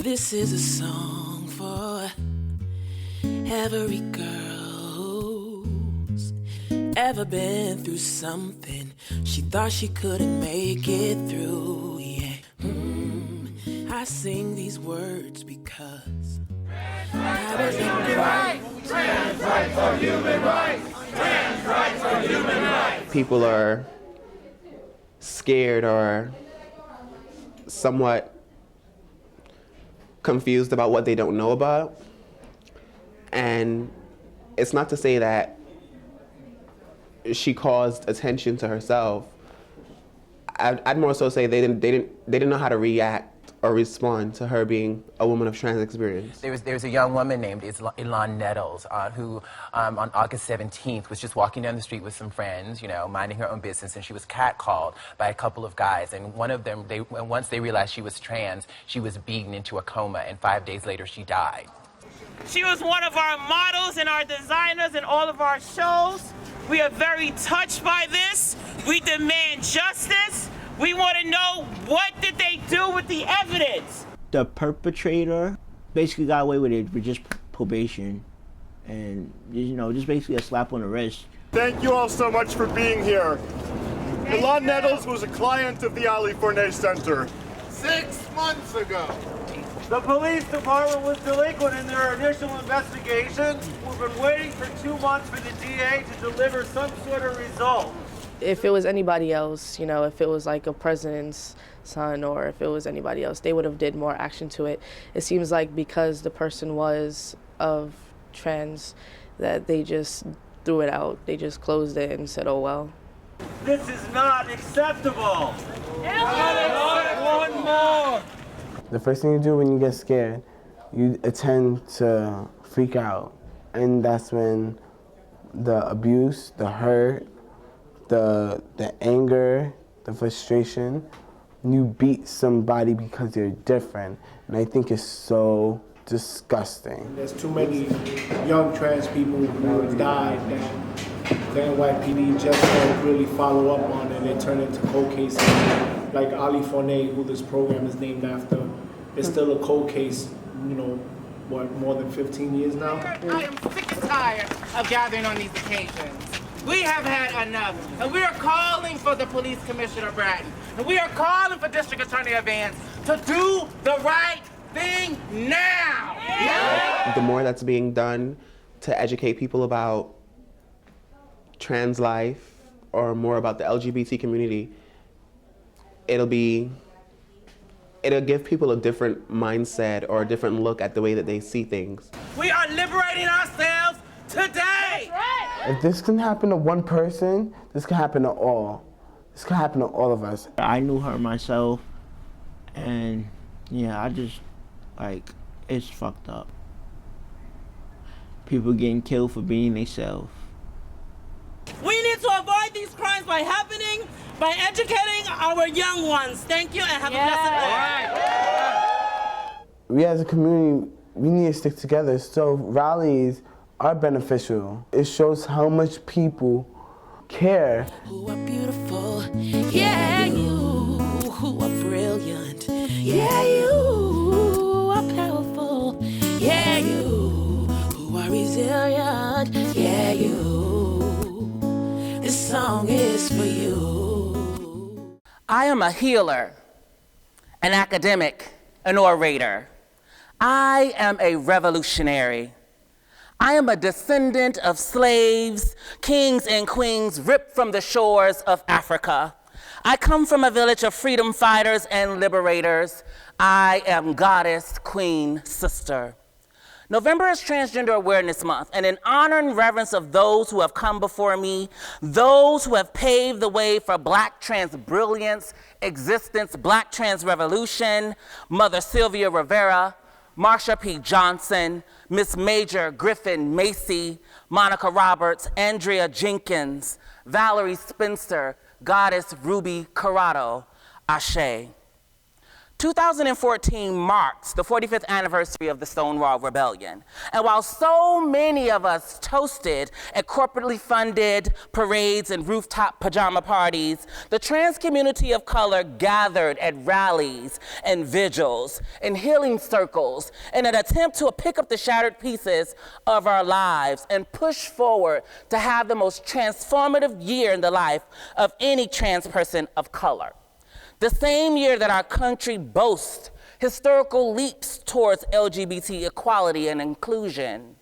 This is a song for every girl who's ever been through something she thought she couldn't make it through, yeah. I sing these words because Trans rights are human rights! Trans rights are human rights! People are scared or somewhat confused about what they don't know about. And it's not to say that she caused attention to herself. I'd more so say they didn't know how to react or respond to her being a woman of trans experience. There was a young woman named Ilan Nettles who on August 17th was just walking down the street with some friends, you know, minding her own business, and she was catcalled by a couple of guys. And one of them, once they realized she was trans, she was beaten into a coma, and 5 days later she died. She was one of our models and our designers in all of our shows. We are very touched by this. We demand justice. We want to know, what did they do with the evidence? The perpetrator basically got away with it with just probation and, you know, just basically a slap on the wrist. Thank you all so much for being here. Ilan Nettles was a client of the Ali Fournet Center 6 months ago. The police department was delinquent in their initial investigation. We've been waiting for 2 months for the DA to deliver some sort of result. If it was anybody else, you know, if it was like a president's son or if it was anybody else, they would have did more action to it. It seems like because the person was of trans that they just threw it out. They just closed it and said, oh, well. This is not acceptable. Not one more. The first thing you do when you get scared, you tend to freak out. And that's when the abuse, the hurt, the anger, the frustration, you beat somebody because they're different. And I think it's so disgusting. There's too many young trans people who have died that the NYPD just don't really follow up on, and they turn into cold cases. Like Ali Fournet, who this program is named after, is still a cold case, you know, what, more than 15 years now? I am sick and tired of gathering on these occasions. We have had enough, and we are calling for the police commissioner Bratton, and we are calling for District Attorney Vance to do the right thing now. Yeah. The more that's being done to educate people about trans life or more about the LGBT community, it'll give people a different mindset or a different look at the way that they see things. We are liberating ourselves today. If this can happen to one person, this can happen to all. This can happen to all of us. I knew her myself, and yeah, I just, like, it's fucked up. People getting killed for being themselves. We need to avoid these crimes by educating our young ones. Thank you, and have a blessed day. We as a community, we need to stick together. So rallies are beneficial. It shows how much people care. Who are beautiful, yeah, you. Who are brilliant, yeah, you. Are powerful, yeah, you. Who are resilient, yeah, you. This song is for you. I am a healer, an academic, an orator. I am a revolutionary. I am a descendant of slaves, kings and queens ripped from the shores of Africa. I come from a village of freedom fighters and liberators. I am goddess, queen, sister. November is Transgender Awareness Month, and in honor and reverence of those who have come before me, those who have paved the way for Black trans brilliance, existence, Black trans revolution, Mother Sylvia Rivera, Marsha P. Johnson, Miss Major Griffin Macy, Monica Roberts, Andrea Jenkins, Valerie Spencer, Goddess Ruby Corrado, Ashe. 2014 marks the 45th anniversary of the Stonewall Rebellion. And while so many of us toasted at corporately funded parades and rooftop pajama parties, the trans community of color gathered at rallies and vigils and healing circles in an attempt to pick up the shattered pieces of our lives and push forward to have the most transformative year in the life of any trans person of color. The same year that our country boasts historical leaps towards LGBT equality and inclusion.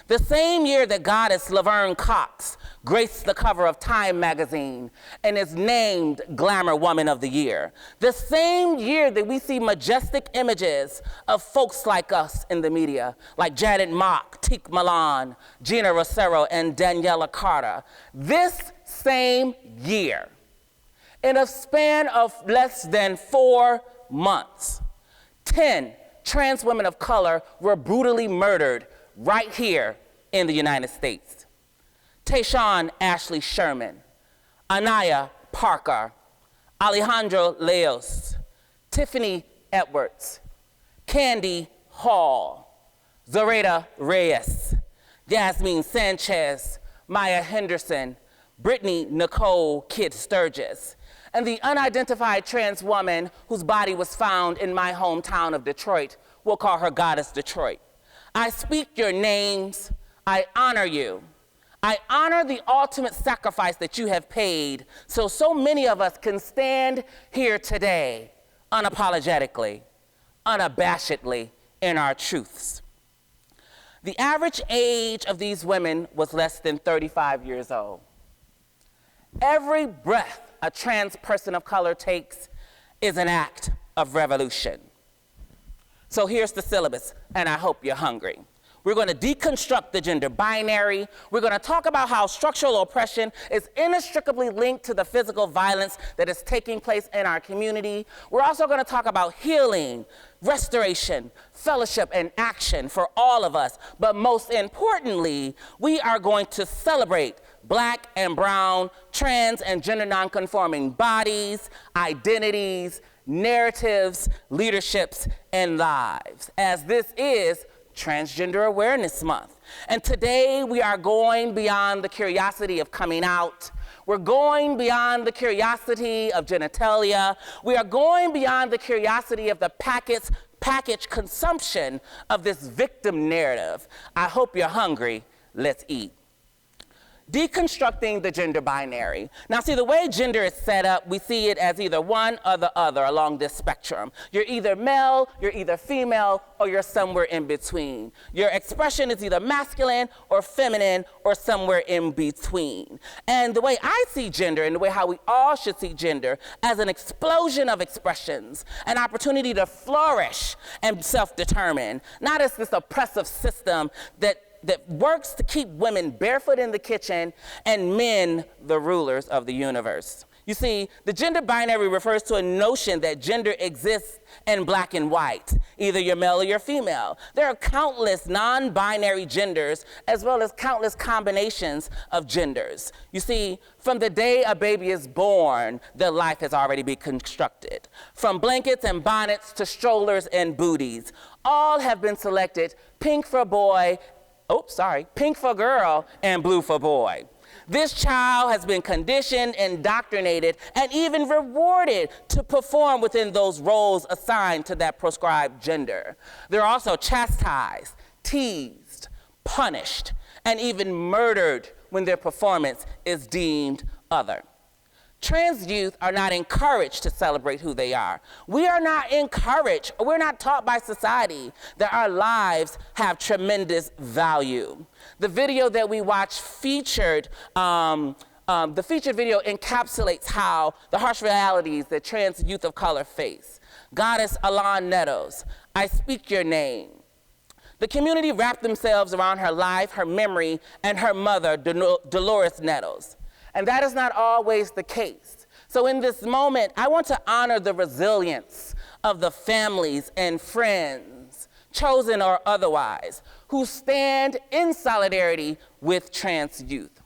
The same year that goddess Laverne Cox graced the cover of Time magazine and is named Glamour Woman of the Year. The same year that we see majestic images of folks like us in the media, like Janet Mock, Teak Milan, Gina Rosero, and Daniela Carter. This same year, in a span of less than 4 months, 10 trans women of color were brutally murdered right here in the United States. Tayshawn Ashley Sherman, Anaya Parker, Alejandro Leos, Tiffany Edwards, Candy Hall, Zoraida Reyes, Yasmin Sanchez, Maya Henderson, Brittany Nicole Kidd Sturgis, and the unidentified trans woman whose body was found in my hometown of Detroit. We'll call her Goddess Detroit. I speak your names. I honor you. I honor the ultimate sacrifice that you have paid so many of us can stand here today unapologetically, unabashedly in our truths. The average age of these women was less than 35 years old. Every breath a trans person of color takes is an act of revolution. So here's the syllabus, and I hope you're hungry. We're going to deconstruct the gender binary. We're going to talk about how structural oppression is inextricably linked to the physical violence that is taking place in our community. We're also going to talk about healing, restoration, fellowship, and action for all of us. But most importantly, we are going to celebrate Black and brown, trans and gender nonconforming bodies, identities, narratives, leaderships, and lives, as this is Transgender Awareness Month. And today we are going beyond the curiosity of coming out. We're going beyond the curiosity of genitalia. We are going beyond the curiosity of the package consumption of this victim narrative. I hope you're hungry. Let's eat. Deconstructing the gender binary. Now see, the way gender is set up, we see it as either one or the other along this spectrum. You're either male, you're either female, or you're somewhere in between. Your expression is either masculine or feminine or somewhere in between. And the way I see gender, and the way how we all should see gender, as an explosion of expressions, an opportunity to flourish and self-determine, not as this oppressive system that works to keep women barefoot in the kitchen and men the rulers of the universe. You see, the gender binary refers to a notion that gender exists in black and white, either you're male or you're female. There are countless non-binary genders as well as countless combinations of genders. You see, from the day a baby is born, their life has already been constructed. From blankets and bonnets to strollers and booties, all have been selected, pink for boy, pink for girl, and blue for boy. This child has been conditioned, indoctrinated, and even rewarded to perform within those roles assigned to that prescribed gender. They're also chastised, teased, punished, and even murdered when their performance is deemed other. Trans youth are not encouraged to celebrate who they are. We are not encouraged, or we're not taught by society that our lives have tremendous value. The video that we watched featured, the featured video encapsulates how the harsh realities that trans youth of color face. Goddess Alon Nettles, I speak your name. The community wrapped themselves around her life, her memory, and her mother, Dolores Nettles. And that is not always the case. So in this moment, I want to honor the resilience of the families and friends, chosen or otherwise, who stand in solidarity with trans youth.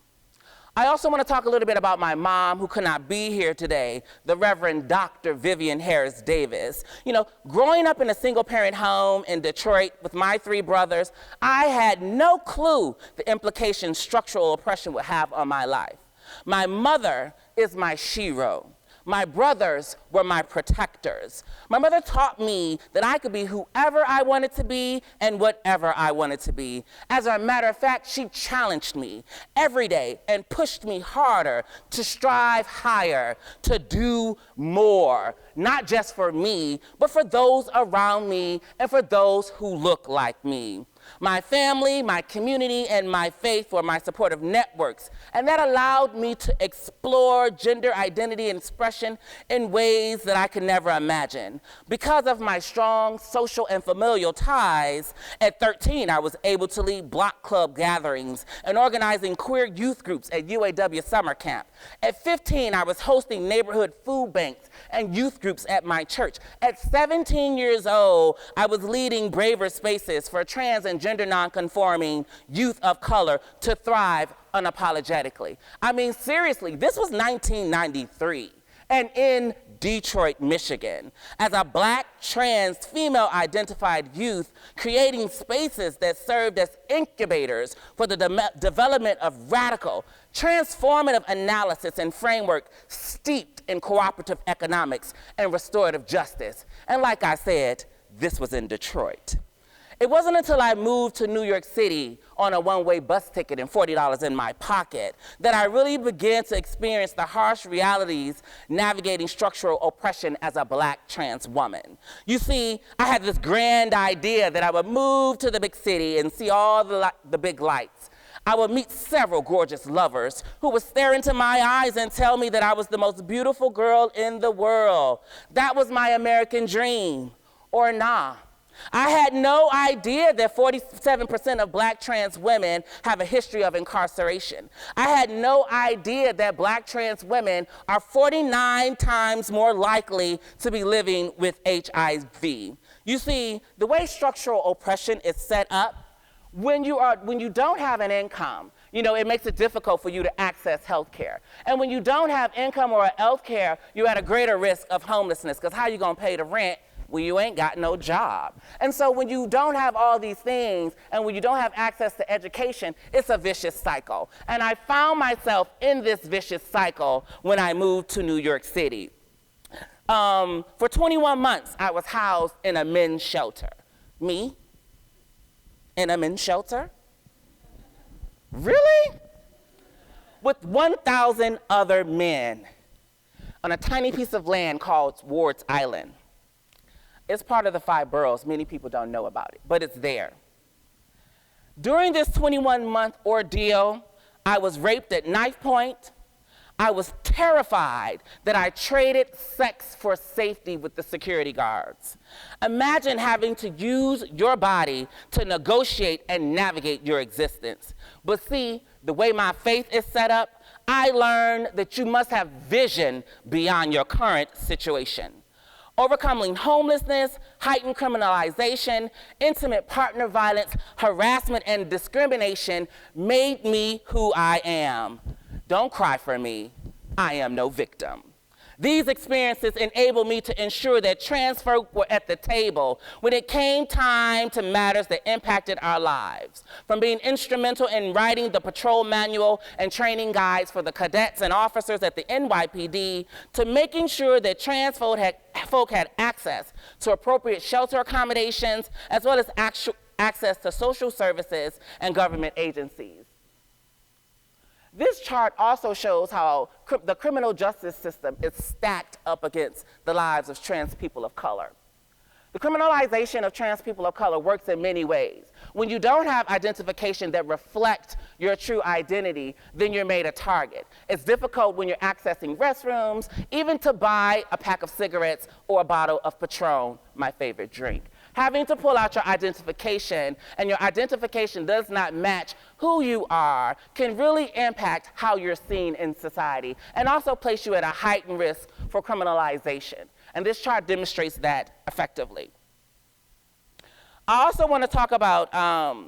I also want to talk a little bit about my mom, who could not be here today, the Reverend Dr. Vivian Harris Davis. You know, growing up in a single-parent home in Detroit with my 3 brothers, I had no clue the implications structural oppression would have on my life. My mother is my shero. My brothers were my protectors. My mother taught me that I could be whoever I wanted to be and whatever I wanted to be. As a matter of fact, she challenged me every day and pushed me harder to strive higher, to do more, not just for me, but for those around me and for those who look like me. My family, my community, and my faith were my supportive networks, and that allowed me to explore gender identity and expression in ways that I could never imagine. Because of my strong social and familial ties, at 13, I was able to lead block club gatherings and organizing queer youth groups at UAW summer camp. At 15, I was hosting neighborhood food banks and youth groups at my church. At 17 years old, I was leading braver spaces for trans and gender non-conforming youth of color to thrive unapologetically. I mean, seriously, this was 1993. And in Detroit, Michigan, as a Black, trans, female-identified youth, creating spaces that served as incubators for the development of radical, transformative analysis and framework steeped in cooperative economics and restorative justice. And like I said, this was in Detroit. It wasn't until I moved to New York City on a one-way bus ticket and $40 in my pocket that I really began to experience the harsh realities navigating structural oppression as a Black trans woman. You see, I had this grand idea that I would move to the big city and see all the big lights. I would meet several gorgeous lovers who would stare into my eyes and tell me that I was the most beautiful girl in the world. That was my American dream, or nah. I had no idea that 47% of Black trans women have a history of incarceration. I had no idea that Black trans women are 49 times more likely to be living with HIV. You see, the way structural oppression is set up, when you don't have an income, you know, it makes it difficult for you to access health care. And when you don't have income or health care, you're at a greater risk of homelessness, because how are you gonna pay the rent when you ain't got no job? And so when you don't have all these things and when you don't have access to education, it's a vicious cycle. And I found myself in this vicious cycle when I moved to New York City. For 21 months, I was housed in a men's shelter. Me? In a men's shelter? Really? With 1,000 other men on a tiny piece of land called Lourdes Island. It's part of the 5 boroughs. Many people don't know about it, but it's there. During this 21-month ordeal, I was raped at knife point. I was terrified that I traded sex for safety with the security guards. Imagine having to use your body to negotiate and navigate your existence. But see, the way my faith is set up, I learned that you must have vision beyond your current situation. Overcoming homelessness, heightened criminalization, intimate partner violence, harassment, and discrimination made me who I am. Don't cry for me. I am no victim. These experiences enabled me to ensure that trans folk were at the table when it came time to matters that impacted our lives. From being instrumental in writing the patrol manual and training guides for the cadets and officers at the NYPD, to making sure that trans folk had access to appropriate shelter accommodations, as well as access to social services and government agencies. This chart also shows how the criminal justice system is stacked up against the lives of trans people of color. The criminalization of trans people of color works in many ways. When you don't have identification that reflects your true identity, then you're made a target. It's difficult when you're accessing restrooms, even to buy a pack of cigarettes or a bottle of Patron, my favorite drink. Having to pull out your identification, and your identification does not match who you are, can really impact how you're seen in society, and also place you at a heightened risk for criminalization. And this chart demonstrates that effectively. I also want to talk about my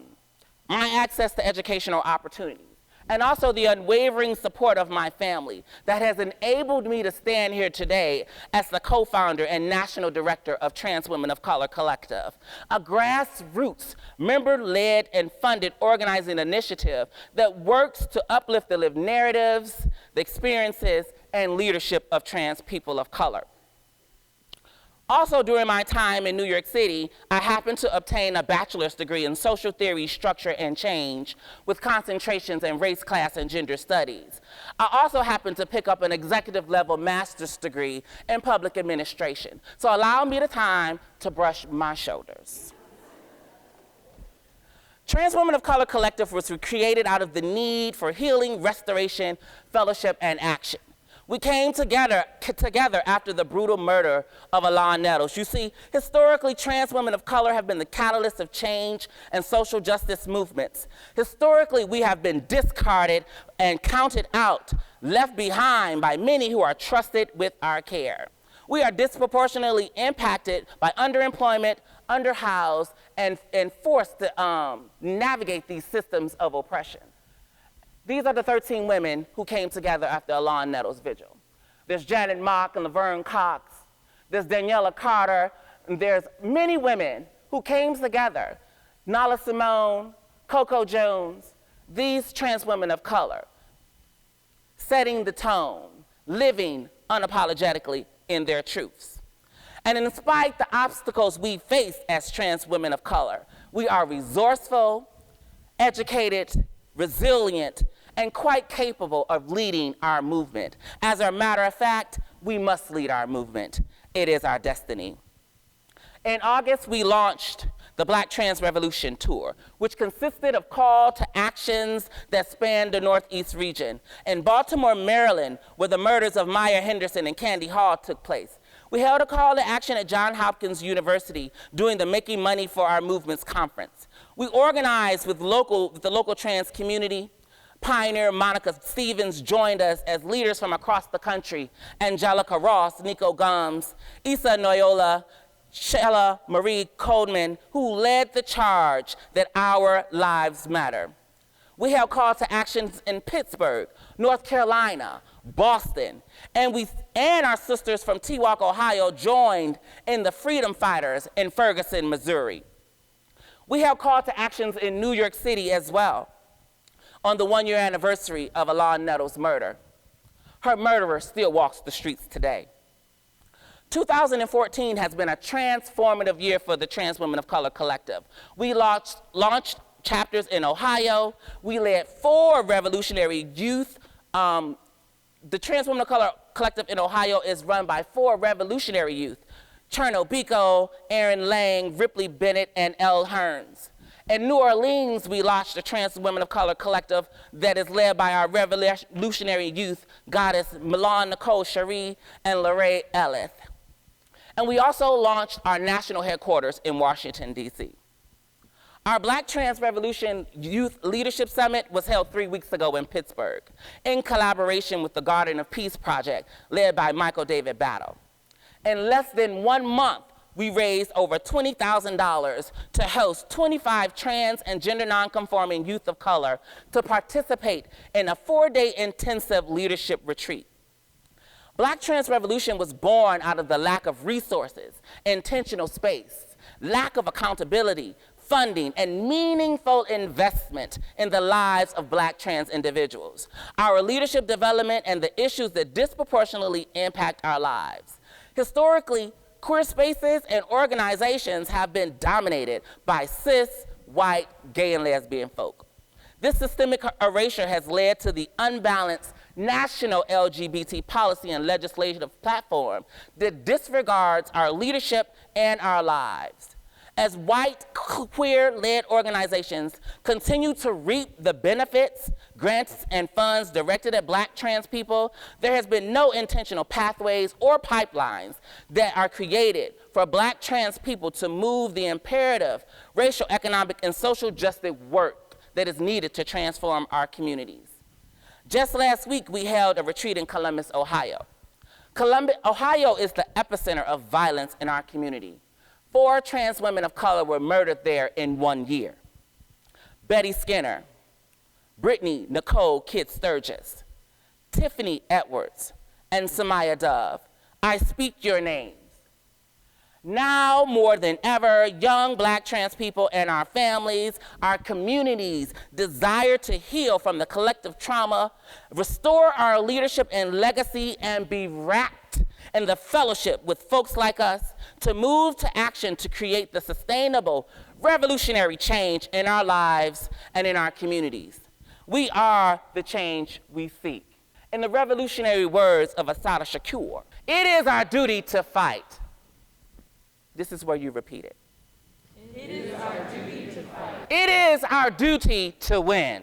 access to educational opportunities. and also the unwavering support of my family that has enabled me to stand here today as the co-founder and national director of Trans Women of Color Collective, a grassroots, member-led and funded organizing initiative that works to uplift the lived narratives, the experiences, and leadership of trans people of color. Also, during my time in New York City, I happened to obtain a bachelor's degree in social theory, structure, and change with concentrations in race, class, and gender studies. I also happened to pick up an executive level master's degree in public administration. So allow me the time to brush my shoulders. Trans Women of Color Collective was created out of the need for healing, restoration, fellowship, and action. We came together after the brutal murder of Alon Nettles. You see, historically, trans women of color have been the catalyst of change and social justice movements. Historically, we have been discarded and counted out, left behind by many who are trusted with our care. We are disproportionately impacted by underemployment, underhoused, and forced to navigate these systems of oppression. These are the 13 women who came together after Alon Nettles' vigil. There's Janet Mock and Laverne Cox. There's Daniela Carter. And there's many women who came together. Nala Simone, Coco Jones, these trans women of color, setting the tone, living unapologetically in their truths. And in spite of the obstacles we face as trans women of color, we are resourceful, educated, resilient, and quite capable of leading our movement. As a matter of fact, we must lead our movement. It is our destiny. In August, we launched the Black Trans Revolution Tour, which consisted of call to actions that spanned the Northeast region. In Baltimore, Maryland, where the murders of Maya Henderson and Candy Hall took place, we held a call to action at Johns Hopkins University during the Making Money for Our Movements conference. We organized with the local trans community. Pioneer Monica Stevens joined us as leaders from across the country. Angelica Ross, Nico Gomes, Issa Noyola, Shella Marie Coleman, who led the charge that our lives matter. We held call to actions in Pittsburgh, North Carolina, Boston, and our sisters from Tewauk, Ohio joined in the Freedom Fighters in Ferguson, Missouri. We held call to actions in New York City as well on the 1-year anniversary of Alon Nettles' murder. Her murderer still walks the streets today. 2014 has been a transformative year for the Trans Women of Color Collective. We launched chapters in Ohio. We led 4 revolutionary youth. The Trans Women of Color Collective in Ohio is run by 4 revolutionary youth: Cherno Biko, Aaron Lang, Ripley Bennett, and Elle Hearns. In New Orleans, we launched the Trans Women of Color Collective that is led by our revolutionary youth goddess Milan Nicole Cherie and Lorraine Ellis. And we also launched our national headquarters in Washington, D.C. Our Black Trans Revolution Youth Leadership Summit was held 3 weeks ago in Pittsburgh in collaboration with the Garden of Peace Project led by Michael David Battle. In less than 1 month, we raised over $20,000 to host 25 trans and gender nonconforming youth of color to participate in a 4-day intensive leadership retreat. Black Trans Revolution was born out of the lack of resources, intentional space, lack of accountability, funding, and meaningful investment in the lives of Black trans individuals, our leadership development, and the issues that disproportionately impact our lives. Historically, queer spaces and organizations have been dominated by cis, white, gay, and lesbian folk. This systemic erasure has led to the unbalanced national LGBT policy and legislative platform that disregards our leadership and our lives. As white, queer-led organizations continue to reap the benefits, grants, and funds directed at Black trans people, there has been no intentional pathways or pipelines that are created for Black trans people to move the imperative racial, economic, and social justice work that is needed to transform our communities. Just last week, we held a retreat in Columbus, Ohio. Ohio is the epicenter of violence in our community. 4 trans women of color were murdered there in 1 year. Betty Skinner, Brittany Nicole Kidd Sturgis, Tiffany Edwards, and Samaya Dove. I speak your names. Now more than ever, young Black trans people and our families, our communities desire to heal from the collective trauma, restore our leadership and legacy, and be wrapped in the fellowship with folks like us to move to action to create the sustainable, revolutionary change in our lives and in our communities. We are the change we seek. In the revolutionary words of Assata Shakur, it is our duty to fight. This is where you repeat it. It is our duty to fight. It is our duty to win.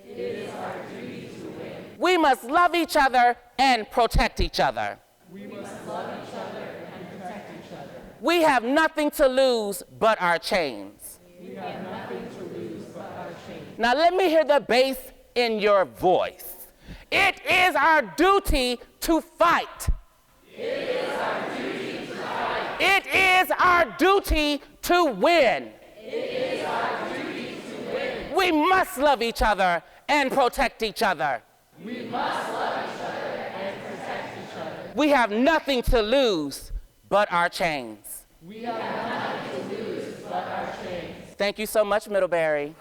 It is our duty to win. We must love each other and protect each other. We must love each other and protect each other. We have nothing to lose but our chains. We have nothing to lose but our chains. Now let me hear the bass in your voice. It is our duty to fight. It is our duty to fight. It is our duty to win. It is our duty to win. We must love each other and protect each other. We must love each other and protect each other. We have nothing to lose but our chains. We have nothing to lose but our chains. Thank you so much, Middlebury.